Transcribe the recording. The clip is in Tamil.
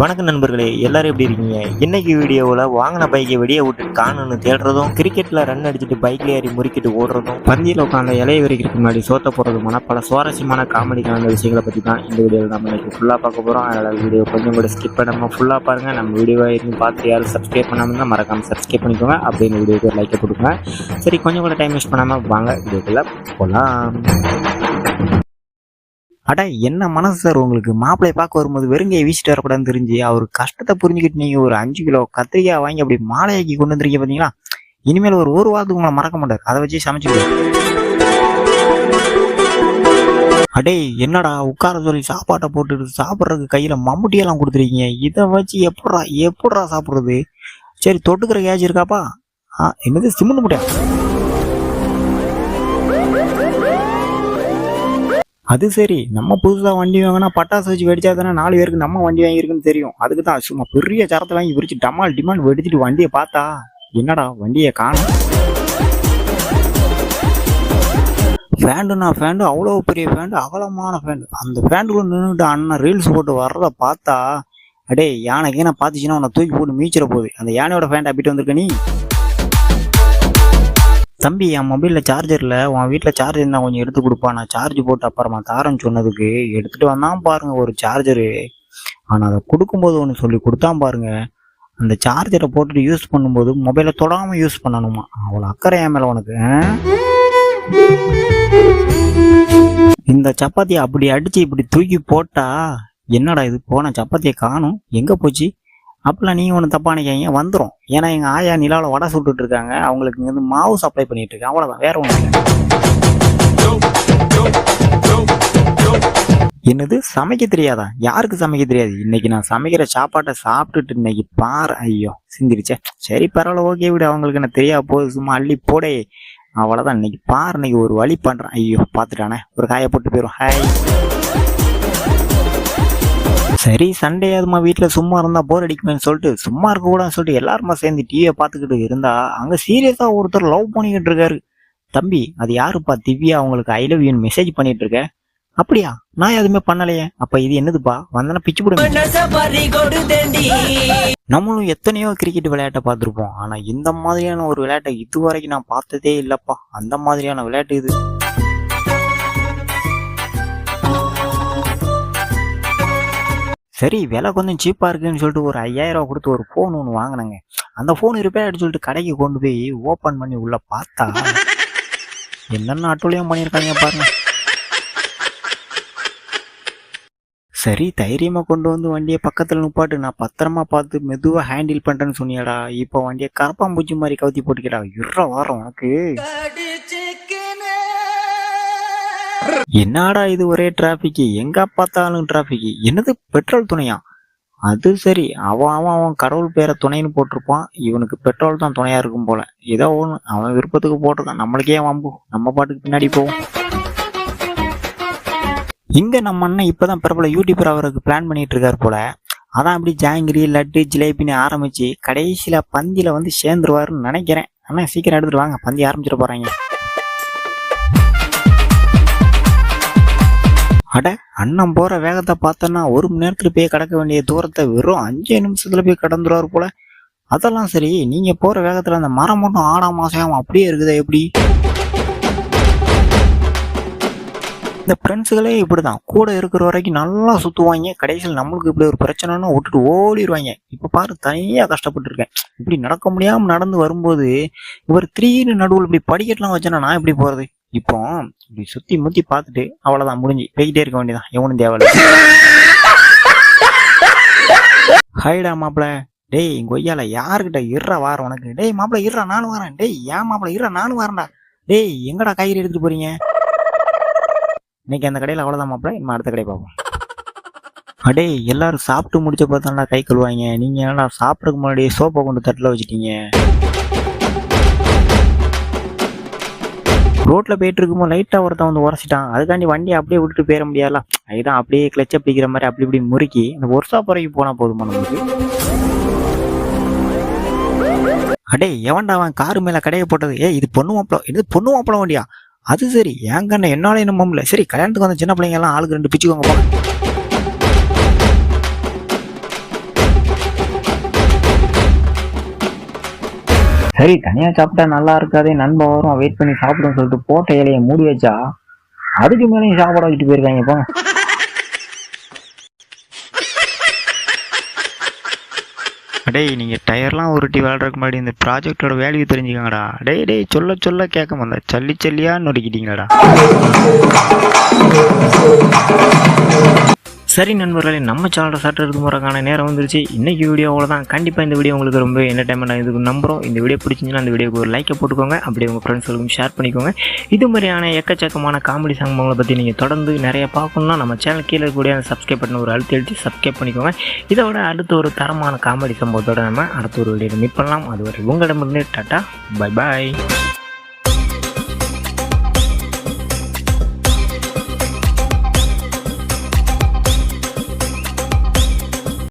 வணக்கம் நண்பர்களே, எல்லாரும் எப்படி இருக்கீங்க? இன்னைக்கு வீடியோவில் வாங்கின பைக்கை வெளியே விட்டு காணுன்னு தேடுறதும், கிரிக்கெட்ல ரன் அடிச்சுட்டு பைக்ல ஏறி முறுக்கிட்டு ஓடுறதும், பந்தியில் உட்காந்து இலைய வரைக்கிறதுக்கு முன்னாடி சோத்த போடுறதுமான பல சுவாரஸ்யமான காமெடி கலந்த விஷயங்களை பற்றி தான் இந்த வீடியோவில் நம்ம இன்னைக்கு ஃபுல்லாக பார்க்க போகிறோம். அதனால் வீடியோ கொஞ்சம் கூட ஸ்கிப் பண்ணாமல் ஃபுல்லாக பாருங்கள். நம்ம வீடியோவை இருந்து பார்த்து யாரும் சப்ஸ்கிரைப் பண்ணாமல் மறக்காமல் சப்ஸ்கிரைப் பண்ணிக்கோங்க. அப்படின்னு வீடியோக்கு ஒரு லைக்கை கொடுங்க. சரி, கொஞ்சம் கூட டைம் வேஸ்ட் பண்ணாமல் வாங்க வீடியோக்குள்ள போகலாம். அட, என்ன மனசு சார் உங்களுக்கு? மாப்பிள்ளையை பார்க்க வரும்போது வெறுங்கையை வீசிட்டு வரக்கூடாதுன்னு தெரிஞ்சு அவர் கஷ்டத்தை புரிஞ்சுக்கிட்டு நீங்கள் ஒரு 5 கிலோ கத்திரிக்காய் வாங்கி அப்படி மாலையாக்கி கொண்டு வந்துருக்கீங்க பார்த்தீங்களா? இனிமேல் ஒரு வாரத்துக்கு உங்களை மறக்க மாட்டார். அதை வச்சு சமைச்சுக்கிட்டு அடே, என்னடா உட்கார சொல்லி சாப்பாட்டை போட்டுட்டு சாப்பிட்றதுக்கு கையில் மம்முட்டியெல்லாம் கொடுத்துருக்கீங்க. இதை வச்சு எப்படா சாப்பிட்றது? சரி, தொட்டுக்கிற கேஜ் இருக்காப்பா? என்னது சிமெண்ட் முட்டையா? அது சரி, நம்ம புதுசாக வண்டி வாங்கினா பட்டாசு வச்சு வெடிச்சா தானே 4 பேருக்கு நம்ம வண்டி வாங்கியிருக்குன்னு தெரியும். அதுக்கு தான் சும்மா பெரிய சரத்தை வாங்கி விரிச்சு டிமாண்ட் வெடிச்சிட்டு வண்டியை பார்த்தா என்னடா வண்டியை காணும். ஃபேண்டு அவ்வளோ பெரிய ஃபேண்டு, அகலமான ஃபேண்டு. அந்த ஃபேண்டுக்குள்ள நின்றுட்டு அண்ணன் ரீல்ஸ் போட்டு வர்றதை பார்த்தா அடே, யானைக்கு நான் பார்த்துச்சுன்னா உன்னை தூக்கி போட்டு மீச்சிட போகுது. அந்த யானையோட ஃபேண்ட் அப்படிட்டு வந்திருக்க நீ. தம்பி, என் மொபைலில் சார்ஜரில் உன் வீட்டில் சார்ஜர் இருந்தால் கொஞ்சம் எடுத்து கொடுப்பா, நான் சார்ஜ் போட்டு அப்புறமா தாரன்னு சொன்னதுக்கு எடுத்துகிட்டு வந்தான் பாருங்க ஒரு சார்ஜரு. ஆனால் அதை கொடுக்கும்போது ஒன்று சொல்லி கொடுத்தான் பாருங்க, அந்த சார்ஜரை போட்டுட்டு யூஸ் பண்ணும்போது மொபைலை தொடாமல் யூஸ் பண்ணணுமா. அவ்வளோ அக்கறை என் மேலே உனக்கு. இந்த சப்பாத்தியை அப்படி அடித்து இப்படி தூக்கி போட்டா என்னடா இது, போன சப்பாத்தியை காணும், எங்கே போச்சு? அப்பெல்லாம் நீங்கள் ஒன்று தப்பா நினைக்காங்க, வந்துடும். ஏன்னா எங்கள் ஆயா நிலாவில் வடை சுட்டுட்டு இருக்காங்க, அவங்களுக்கு இங்கே வந்து மாவு சப்ளை பண்ணிட்டு இருக்காங்க. அவ்வளோதான், வேற ஒன்றும் இல்லை. என்னது, சமைக்க தெரியாதா? யாருக்கு சமைக்க தெரியாது? இன்னைக்கு நான் சமைக்கிற சாப்பாட்டை சாப்பிட்டுட்டு இன்னைக்கு பாரு, ஐயோ சிந்திரிச்சே. சரி பரவாயில்ல, ஓகே விடு, அவங்களுக்கு என்ன தெரியா போகுது, சும்மா அள்ளி போடே. அவ்வளோதான், இன்னைக்கு பாரு, இன்னைக்கு ஒரு வழி பண்ணுறேன். ஐயோ பார்த்துட்டானே, ஒரு காயை போட்டு போயிடும். ஹாய். சரி, சண்டே அதுமா வீட்டில் சும்மா இருந்தால் போர் அடிக்குமேன்னு சொல்லிட்டு சும்மா இருக்கக்கூடாதுன்னு சொல்லிட்டு எல்லாருமா சேர்ந்து டிவியை பார்த்துக்கிட்டு இருந்தா அங்கே சீரியஸாக ஒருத்தர் லவ் பண்ணிக்கிட்டு இருக்காரு. தம்பி, அது யாருப்பா? திவ்யா அவங்களுக்கு ஐ லவ் யூன்னு மெசேஜ் பண்ணிட்டு இருக்க. அப்படியா? நான் எதுவுமே பண்ணலையே. அப்ப இது என்னதுப்பா? வந்தனா பிச்சு போடுங்க. நம்மளும் எத்தனையோ கிரிக்கெட் விளையாட்டை பார்த்துருப்போம், ஆனா இந்த மாதிரியான ஒரு விளையாட்டை இதுவரைக்கும் நான் பார்த்ததே இல்லப்பா. அந்த மாதிரியான விளையாட்டு இது. சரி, விலை கொஞ்சம் சீப்பாக இருக்குன்னு சொல்லிட்டு ஒரு 5000 ரூபா கொடுத்து ஒரு ஃபோன் ஒன்று வாங்கினாங்க. அந்த ஃபோன் ரிப்பேர் ஆகிட்டு சொல்லிட்டு கடைக்கு கொண்டு போய் ஓப்பன் பண்ணி உள்ள பார்த்தா என்னென்ன அட்டூழியம் பண்ணியிருக்காங்க பாருங்க. சரி, தைரியமாக கொண்டு வந்து வண்டியை பக்கத்தில் நிப்பாட்டு, நான் பத்திரமா பார்த்து மெதுவாக ஹேண்டில் பண்ணுறேன்னு சொன்னியாடா. இப்போ வண்டியை கரப்பாம்பூச்சி மாதிரி கவுத்தி போட்டுக்கிறா. வாரம் உனக்கு என்னடா இது, ஒரே டிராபிக், எங்க பார்த்தாலும் டிராபிக். என்னது, பெட்ரோல் துணையா? அது சரி, அவன் கடவுள் பேரை துணைன்னு போட்டிருப்பான், இவனுக்கு பெட்ரோல் தான் துணையா இருக்கும் போல. ஏதோ ஒன்று அவன் விருப்பத்துக்கு போட்டிருக்கான், நம்மளுக்கே வம்பு, நம்ம பாட்டுக்கு பின்னாடி போவோம். இங்க நம்ம அண்ணன் இப்பதான் பிரபல யூடியூபர் அவருக்கு பிளான் பண்ணிட்டு இருக்காரு போல. அதான் அப்படி ஜாங்கிரி லட்டு ஜிலேபின்னு ஆரம்பிச்சு கடைசியில பந்தியில வந்து சேர்ந்துருவாருன்னு நினைக்கிறேன். அண்ணா சீக்கிரம் எடுத்துட்டு வாங்க, பந்தி ஆரம்பிச்சிட போறாங்க. அட, அண்ணன் போற வேகத்தை பார்த்தோன்னா 1 மணி நேரத்துல போய் கடக்க வேண்டிய தூரத்தை வெறும் 5 நிமிஷத்துல போய் கடந்துருவாரு போல. அதெல்லாம் சரி, நீங்க போற வேகத்துல அந்த மரம் மட்டும் ஆடாம அசையாம அப்படியே இருக்குதா எப்படி? இந்த ஃப்ரெண்ட்ஸுகளே இப்படிதான், கூட இருக்கிற வரைக்கும் நல்லா சுத்துவாங்க, கடைசியில் நம்மளுக்கு இப்படி ஒரு பிரச்சனைன்னு விட்டுட்டு ஓடிடுவாங்க. இப்ப பாரு, தனியா கஷ்டப்பட்டு இருக்கேன். இப்படி நடக்க முடியாம நடந்து வரும்போது இவர் 3 நடுவில் இப்படி படிக்கட்டுலாம் வச்சேன்னா நான் எப்படி போறது? இப்போ இப்படி சுத்தி முத்தி பார்த்துட்டு அவ்வளவுதான், முடிஞ்சு போய்கிட்டே இருக்க வேண்டியதான், எவனும் தேவையில்லை. ஹைடா மாப்பிள்ள. டேய், இங்க ஒய்யால யாருக்கிட்ட இருறா வாரம் உனக்கு? டேய் மாப்பிள்ள இருறா, நானும் வரேன். டேய் ஏன் மாப்பிள்ள இருறா, நானும் வரேன்டா. டேய், எங்கடா காய்கறி எடுத்துட்டு போறீங்க? இன்னைக்கு அந்த கடையில் அவ்வளோதான் மாப்பிள்ள, இனிமே அடுத்த கடை பார்ப்போம். அடே, எல்லாரும் சாப்பிட்டு முடிச்ச பார்த்தாண்டா கை கழுவாங்க, நீங்க என்னடா சாப்பிட்றதுக்கு முன்னாடி சோப்பை கொண்டு தட்டில் வச்சுட்டீங்க. ரோட்ல போயிட்டு இருக்கும்போது லைட்டா ஒருத்தன் வந்து உரைச்சிட்டான், அதுக்காண்டி வண்டியை அப்படியே விட்டுட்டு போயிட முடியாதுல. அதுதான் அப்படியே கிளச்ச பிடிக்கிற மாதிரி அப்படி இப்படி முறுக்கி அந்த ஒர்க்ஷாப் வரைக்கும் போனா போதுமா நமக்கு. அடே எவன்டா அவன் காரு மேல கடையை போட்டது? இது பொண்ணு மாப்பிளம், இது பொண்ணு மாப்பிளம் வண்டியா? அது சரி, என் கண்ணை என்னாலே நம்ப முடியல. சரி, கல்யாணத்துக்கு வந்த சின்ன பிள்ளைங்க எல்லாம் ஆளுக்கு 2 பிச்சுக்கோங்க போங்க. சரி, தனியா சாப்பிட்டா நல்லா இருக்காதே, நண்பன் வரும் வெயிட் பண்ணி சாப்பிடுன்னு சொல்லிட்டு போட்ட இலையை மூடி வச்சா அதுக்கு மேலேயும் சாப்பாடு வச்சுட்டு போயிருக்காங்க போங்க. டேய், நீங்கள் டயர்லாம் உருட்டி விளாட்றதுக்கு முன்னாடி இந்த ப்ராஜெக்டோட வேல்யூ தெரிஞ்சுக்கங்கடா. டேய் சொல்ல சொல்ல கேட்க மாட்டா, சல்லி சல்லியாக நொறுக்கிட்டீங்கடா. சரி நண்பர்களே, நம்ம சேனலை சாட்டுறதுக்கு முறைக்கான நேரம் வந்துருச்சு. இன்றைக்கி வீடியோ அவ்வளோதான். கண்டிப்பாக இந்த வீடியோ உங்களுக்கு ரொம்ப என்டர்டைன்மெண்ட் இதுக்கு நம்புகிறோம். இந்த வீடியோ பிடிச்சிங்கன்னா அந்த வீடியோக்கு ஒரு லைக்கை போட்டுக்கோங்க. அப்படியே உங்கள் ஃப்ரெண்ட்ஸுக்கும் ஷேர் பண்ணிக்கோங்க. இது மாதிரியான எக்கச்சக்கமான காமெடி சம்பவங்களை பற்றி நீங்கள் தொடர்ந்து நிறைய பார்க்கணுன்னா நம்ம சேனல் கீழே இருக்கக்கூடிய அந்த சப்ஸ்கிரைப் பண்ண ஒரு அழுத்தி சப்ஸ்கிரைப் பண்ணிக்கோங்க. இதோட அடுத்த ஒரு தரமான காமெடி சம்பவத்தோடு நம்ம அடுத்த ஒரு வீடியோவில் மீட் பண்ணலாம். அதுவரை உங்களிடமிருந்து டாட்டா, பை பாய்.